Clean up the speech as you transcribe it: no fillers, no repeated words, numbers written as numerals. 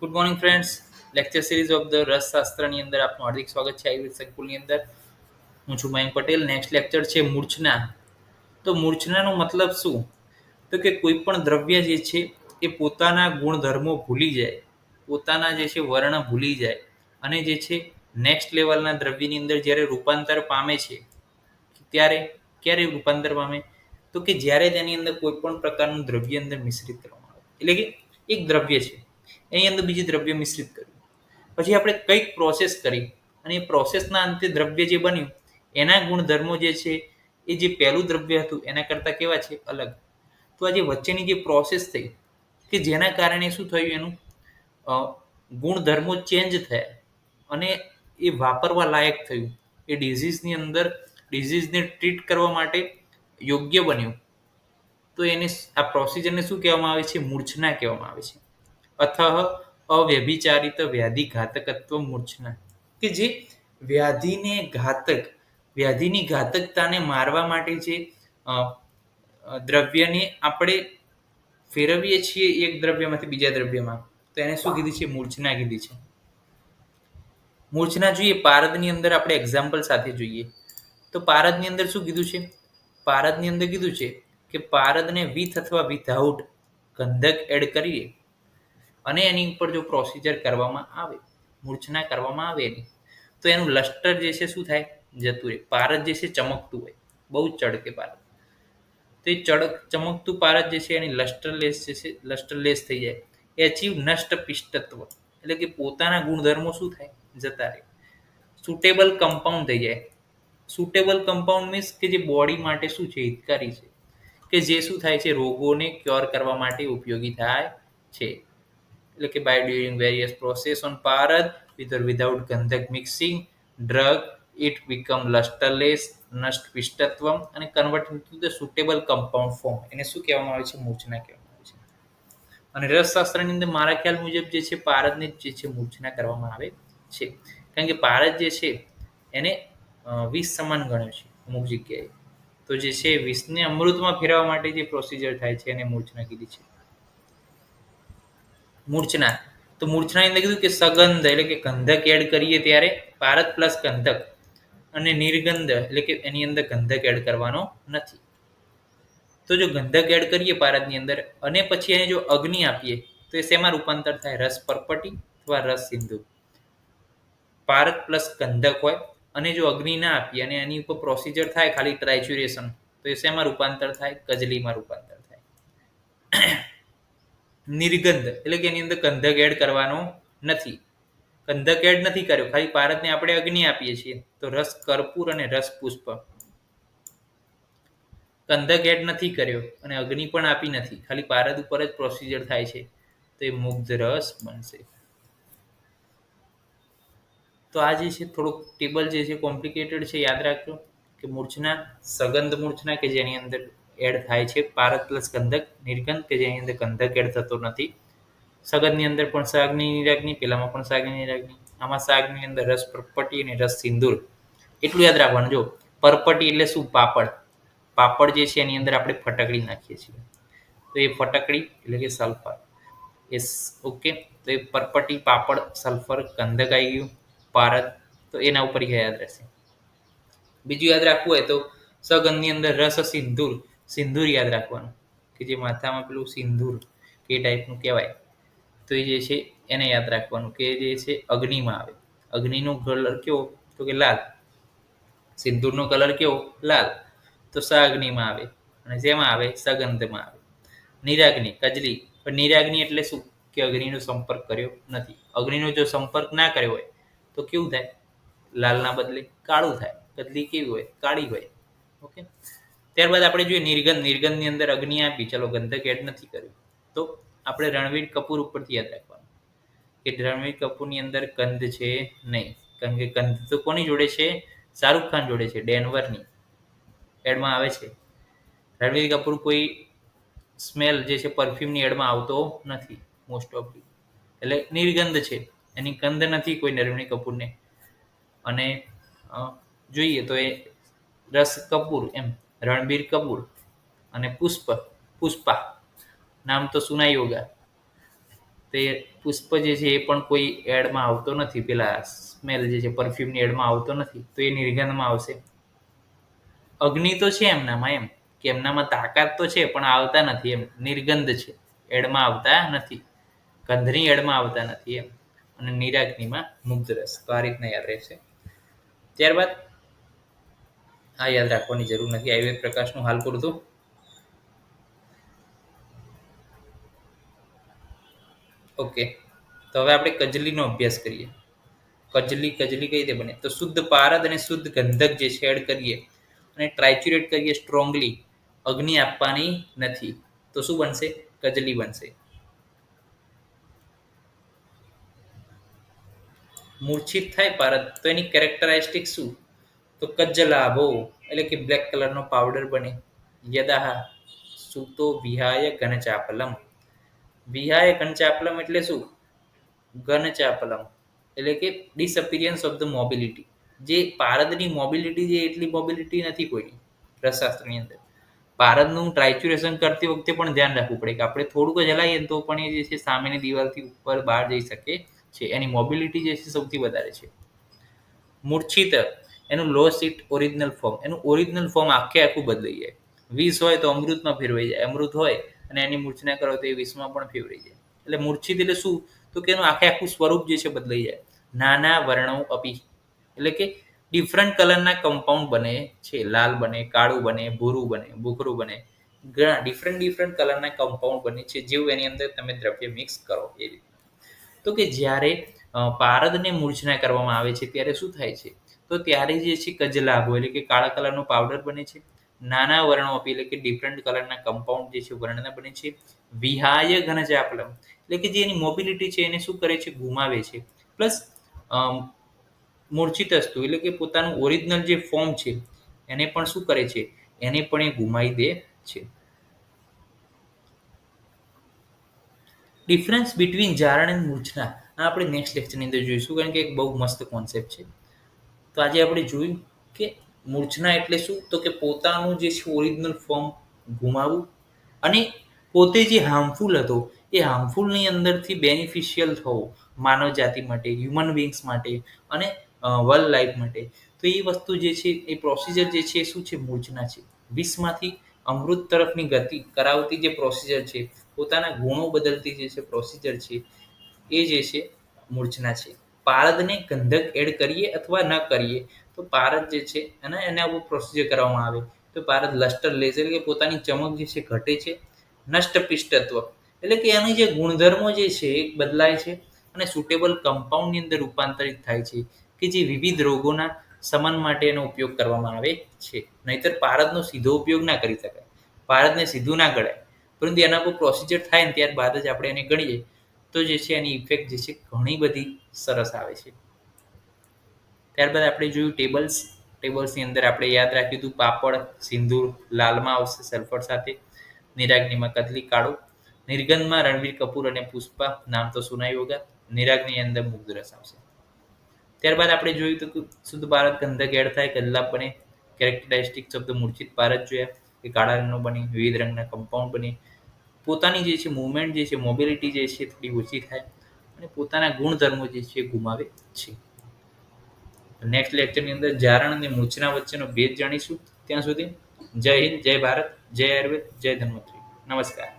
Good morning friends. Lecture series of the રસશાસ્ત્રની અંદર આપનું હાર્દિક સ્વાગત છે આયુર્વેદ સંકુલની અંદર. હું છું મયંક પટેલ. નેક્સ્ટ લેક્ચર છે મૂર્છના. તો મૂર્છનાનો મતલબ શું? તો કે કોઈ પણ દ્રવ્ય જે છે એ પોતાના ગુણધર્મો ભૂલી જાય, પોતાના જે છે વર્ણ ભૂલી જાય અને જે છે નેક્સ્ટ લેવલના દ્રવ્યની અંદર જ્યારે રૂપાંતર પામે છે ત્યારે ક્યારે રૂપાંતર પામે? તો કે જ્યારે તેની અંદર કોઈ પણ પ્રકારનું દ્રવ્ય અંદર મિશ્રિત કરવામાં આવે. એટલે કે એક દ્રવ્ય છે, એની અંદર બીજી દ્રવ્ય મિશ્રિત કર્યું, પછી આપણે કંઈક પ્રોસેસ કરી અને એ પ્રોસેસના અંતે દ્રવ્ય જે બન્યું એના ગુણધર્મો જે છે એ જે પહેલું દ્રવ્ય હતું એના કરતાં કેવા છે? અલગ. તો આ જે વચ્ચેની જે પ્રોસેસ થઈ કે જેના કારણે શું થયું, એનું અ, ગુણધર્મો ચેન્જ થયા અને એ વાપરવા લાયક થયું, એ ડિઝીઝની અંદર ડિઝીઝને ટ્રીટ કરવા માટે યોગ્ય બન્યું. તો એને આ પ્રોસિજરને શું કહેવામાં આવે છે? મૂર્છના કહેવામાં આવે છે. અથઃ અવ્યભિચારિત વ્યાધિ ઘાતકત્વ મૂર્છના. કે જે વ્યાધિને ઘાતક, વ્યાધિની ઘાતકતાને મારવા માટે જે દ્રવ્યને આપણે ફેરવીએ છીએ એક દ્રવ્યમાંથી બીજા દ્રવ્યમાં, તો એને શું કીધી છે? મૂર્છના કીધી છે. મૂર્છના જોઈએ પારદની અંદર આપણે એક્ઝામ્પલ સાથે જોઈએ તો પારદની અંદર શું કીધું છે? પારદની અંદર કીધું છે કે પારદને વિથ અથવા વિથઆઉટ ગંધક એડ કરીએ અને એની ઉપર જો પ્રોસિજર કરવામાં આવે, મૂર્છના કરવામાં આવે એની, તો એનું લસ્ટર જે છે શું થાય? જતું રહે. પારદ જે છે ચમકતું હોય, બહુ જ ચળકે પારદ. તો એ ચમકતું પારદ જે છે એની લસ્ટરલેસ જે છે લસ્ટરલેસ થઈ જાય. એચિવ નષ્ટ પિષ્ટત્વ, એટલે કે પોતાના ગુણધર્મો શું થાય? જતા રહે. સુટેબલ કમ્પાઉન્ડ થઈ જાય. સુટેબલ કમ્પાઉન્ડ મીન્સ કે જે બોડી માટે શું છે? હિતકારી છે, કે જે શું થાય છે? રોગોને ક્યોર કરવા માટે ઉપયોગી થાય છે. એટલે કે by during various process on પારદ વિથ ઓર વિધાઉટ ગંધક mixing drug it become lustreless, નષ્ટ પિષ્ટત્વમ અને convert into the suitable compound form. એને શું કહેવામાં આવે છે? મૂર્છના કહેવામાં આવે છે. અને રસશાસ્ત્રની અંદર મારા ખ્યાલ મુજબ જે છે પારદને જે છે મૂર્છના કરવામાં આવે છે, કારણ કે પારદ જે છે એને વિષ સમાન ગણ્યો છે અમુક જગ્યાએ. તો જે છે વિષને અમૃતમાં ફેરવવા માટે જે પ્રોસિજર થાય છે એને મૂર્છના કીધી છે. મૂર્છના, તો મૂર્છનાની અંદર કીધું કે સગંધ એટલે કે ગંધક એડ કરીએ ત્યારે પારદ પ્લસ ગંધક, અને નિર્ગંધ એટલે કે એની અંદર ગંધક એડ કરવાનો નથી. તો જો ગંધક એડ કરીએ પારદની અંદર અને પછી એને જો અગ્નિ આપીએ તો એ શેમાં રૂપાંતર થાય? રસ પરપટી અથવા રસ સિંધુ. પારદ પ્લસ ગંધક હોય અને જો અગ્નિ ના આપીએ અને એની ઉપર પ્રોસિજર થાય ખાલી ટ્રાઇચ્યુરેશન, તો એ શેમાં રૂપાંતર થાય? કજલીમાં રૂપાંતર થાય. નિર્ગંધ એટલે કે એની અંદર ગંધક એડ કરવાનો નથી. ગંધક એડ નથી કર્યો, ખાલી પારદને આપણે અગ્નિ આપીએ છીએ, તો રસ કર્પૂર અને રસ પુષ્પ. ગંધક એડ નથી કર્યો અને અગ્નિ પણ આપી નથી, ખાલી પારદ ઉપર જ પ્રોસિજર થાય છે, તો એ મુગ્ધ રસ બનશે. તો આ જે છે થોડુંક ટેબલ જે છે કોમ્પ્લિકેટેડ છે, યાદ રાખજો કે મૂર્છના, સગંધ મૂર્છના કે જેની અંદર એડ થાય છે પારદ પ્લસ ગંધક, નિર્ગંધ કે જેની અંદર ગંધક એડ થતો નથી. સગંધની અંદર પણ સાગ્નિ નિરાગ્નિ, પેલામાં પણ સાગ્નિ નિરાગ્નિ. આમાં સાગની અંદર રસ પરપટી અને રસ સિંદૂર. એટલું યાદ રાખવાનું. જો પરપટી એટલે શું? પાપડ. પાપડ જે છે એની અંદર આપણે ફટકડી નાખીએ છીએ, તો એ ફટકડી એટલે કે સલ્ફર. S okay. તો એ પરપટી, પાપડ, સલ્ફર, ગંધક આવી ગયું, પારદ, તો એના ઉપર યાદ રહેશે. બીજું યાદ રાખવું હોય તો સગંધની અંદર રસ સિંદૂર, સિંદૂર યાદ રાખવાનું, કે જે માથામાં પેલું સિંદૂર કે ટાઈપનું કહેવાય, તો એ જે છે એને યાદ રાખવાનું કે જે છે અગ્નિમાં આવે. અગ્નિનો કલર કેવો? તો કે લાલ. સિંદૂરનો કલર કેવો? લાલ. તો સાગ્નિમાં આવે અને જેમાં આવે? સગંધમાં આવે. નિરાગ્નિ, કજલી. પણ નિરાગ્નિ એટલે શું? કે અગ્નિનો સંપર્ક કર્યો નથી. અગ્નિનો જો સંપર્ક ના કર્યો હોય તો કેવું થાય? લાલના બદલે કાળું થાય. કજલી કેવી હોય? કાળી હોય. ઓકે. ત્યારબાદ આપણે જોઈએ નિર્ગંધ. નિર્ગંધની અંદર અગ્નિ આપી, ચલો ગંધક એડ નથી કર્યું, તો આપણે રણવીર કપૂર ઉપરથી યાદ રાખવાનું કે રણવીર કપૂરની અંદર ગંધ છે નહીં, કારણ કે ગંધ તો કોની જોડે છે? શાહરૂખ ખાન જોડે છે, ડેનવરની એડમાં આવે છે. રણવીર કપૂર કોઈ સ્મેલ જે છે પરફ્યુમની એડમાં આવતો નથી મોસ્ટ ઓફ, એટલે નિર્ગંધ છે, એની ગંધ નથી કોઈ રણવીર કપૂરને. અને જોઈએ તો એ રસ કપૂર, એમ રણબીર કપૂર અને પુષ્પા, નામ તો સુના યોગા, તો એ પુષ્પ જે છે એ પણ કોઈ એડમાં આવતો નથી, પેલા સ્મેલ જે છે પરફ્યુમની એડમાં આવતો નથી, તો એ નિર્ગંધમાં આવશે. અગ્નિ તો છે એમનામાં, એમ કે એમનામાં તાકાત તો છે પણ આવતા નથી, એમ નિર્ગંધ છે, એડમાં આવતા નથી, ગંધની એડમાં આવતા નથી એમ. અને નિરાગ્નિમાં મુગ્ધ રસ. તો આ રીતના યાદ રહેશે. ત્યારબાદ આ યાદ રાખવાની જરૂર નથી, આયુર્વેદ પ્રકાશનું હાલ પૂરતું. ઓકે, તો હવે આપણે કજલીનો અભ્યાસ કરીએ. કજલી કઈ રીતે બને? તો શુદ્ધ પારદ અને શુદ્ધ ગંધક જે છે એડ કરીએ અને ટ્રાયચ્યુરેટ કરીએ સ્ટ્રોંગલી, અગ્નિ આપવાની નથી, તો શું બનશે? કજલી બનશે. મૂર્છિત થાય પારદ તો એની કેરેક્ટરિસ્ટિક શું? તો કજ્જલાભો, એટલે કે બ્લેક કલરનો પાવડર બને. યદાહ સુતો વિહાય ઘનચાપલમ. વિહાય ઘનચાપલમ એટલે શું? ઘનચાપલમ એટલે કે ડિસઅપિયરન્સ ઓફ ધ મોબિલિટી. જે પારદની મોબિલિટી છે એટલી મોબિલિટી નથી કોઈની રસશાસ્ત્રની અંદર. પારદનું ટ્રાયચ્યુરેશન કરતી વખતે પણ ધ્યાન રાખવું પડે કે આપણે થોડુંક જ હલાવીએ તો પણ એ જે છે સામેની દિવાલથી ઉપર બહાર જઈ શકે છે. એની મોબિલિટી જે છે સૌથી વધારે છે. મૂર્છિત એનું લો સીટ ઓરિજિનલ ફોર્મ, એનું ઓરિજિનલ ફોર્મ આખે આખું બદલાઈ જાય. વિષ હોય તો અમૃતમાં ફેરવાઈ જાય, અમૃત હોય અને એની મૂર્છના કરો તો એ વિષમાં પણ ફેરવાઈ જાય. એટલે મૂર્છિત એટલે શું? તો કે એનું આખે આખું સ્વરૂપ જે છે બદલાઈ જાય. નાના વર્ણો અપી એટલે કે ડિફરન્ટ કલરના કમ્પાઉન્ડ બને છે. લાલ બને, કાળું બને, ભૂરું બને, ભૂખરું બને, ઘણા ડિફરન્ટ કલરના કમ્પાઉન્ડ બને છે, જેવું એની અંદર તમે દ્રવ્ય મિક્સ કરો એ રીતે. તો કે જ્યારે પારદને મૂર્છના કરવામાં આવે છે ત્યારે શું થાય છે? તો ત્યારે જે છે કજલાભો એટલે કે કાળા કલરનો પાવડર બને છે. નાના વર્ણો આપી એટલે કે ડિફરન્ટ કલરના કમ્પાઉન્ડ જે છે વર્ણના બને છે. વિહાય ઘનચાપલમ એટલે કે જે એની મોબિલિટી છે એને શું કરે છે? ગુમાવે છે. પ્લસ મૂર્છિત અસ્તુ એટલે કે પોતાનું ઓરિજિનલ જે ફોર્મ છે એને પણ શું કરે છે? એને પણ એ ગુમાવી દે છે. ડિફરન્સ બિટવીન જારણ એન્ડ મૂર્છના આ આપણે નેક્સ્ટ લેક્ચરની અંદર જોઈશું, કારણ કે એક બહુ મસ્ત કોન્સેપ્ટ છે. તો આજે આપણે જોયું કે મૂર્છના એટલે શું? તો કે પોતાનું જે છે ઓરિજિનલ ફોર્મ ગુમાવવું અને પોતે જે હાર્મફુલ હતો એ હાર્મફુલની અંદરથી બેનિફિશિયલ થવો માનવ જાતિ માટે, હ્યુમન બિંગ્સ માટે અને વર્લ્ડ લાઈફ માટે. તો એ વસ્તુ જે છે એ પ્રોસિજર જે છે એ શું છે? મૂર્છના છે. વિષમાંથી અમૃત તરફની ગતિ કરાવતી જે પ્રોસિજર છે, પોતાના ગુણો બદલતી જે છે પ્રોસિજર છે, એ જે છે મૂર્છના છે. પારદને ગંધક એડ કરીએ અથવા ન કરીએ તો પારદ જે છે એના ઉપર પ્રોસિજર કરવામાં આવે તો પારદ લસ્ટર લે છે, એટલે કે પોતાની ચમક જે છે ઘટે છે. નષ્ટ પિષ્ટત્વ એટલે કે એની જે ગુણધર્મો જે છે એ બદલાય છે અને સુટેબલ કમ્પાઉન્ડની અંદર રૂપાંતરિત થાય છે કે જે વિવિધ રોગોના શમન માટે એનો ઉપયોગ કરવામાં આવે છે. નહીતર પારદનો સીધો ઉપયોગ ના કરી શકાય, પારદને સીધું ના ગણાય, પરંતુ એના પર પ્રોસિજર થાય ને ત્યારબાદ જ આપણે એને ગણીએ તો જે છે એની ઇફેક્ટ જે છે ઘણી બધી સરસ આવે છે. ત્યારબાદ આપણે જોયું ટેબલ્સ. ટેબલ્સની અંદર આપણે યાદ રાખ્યું હતું પાપડ સિંદૂર લાલમાં આવશે સલ્ફર સાથે, નિરાગ્નિમાં કદલી કાળું, નિર્ગંધમાં રણવીર કપૂર અને પુષ્પા નામ તો સુનાઈ હોગા, નિરાગ્નિની અંદર મુગ્ધ રસ આવશે. ત્યારબાદ આપણે જોયું તો શુદ્ધ ભારત ગંધક એડ થાય, કદલાપ બને, કેરેક્ટરિસ્ટિક શબ્દ મૂર્છિત ભારત જોયા કે કાળા રંગનો બને, વિવિધ રંગના કમ્પાઉન્ડ બને, પોતાની જે છે મુવમેન્ટ જે છે મોબિલિટી જે છે થોડી ઓછી થાય અને પોતાના ગુણધર્મો જે છે ગુમાવે છે. નેક્સ્ટ લેક્ચરની અંદર જારણ અને મૂર્છના વચ્ચેનો ભેદ જાણીશું. ત્યાં સુધી જય હિન્દ, જય ભારત, જય આયુર્વેદ, જય ધન્વંતરી. નમસ્કાર.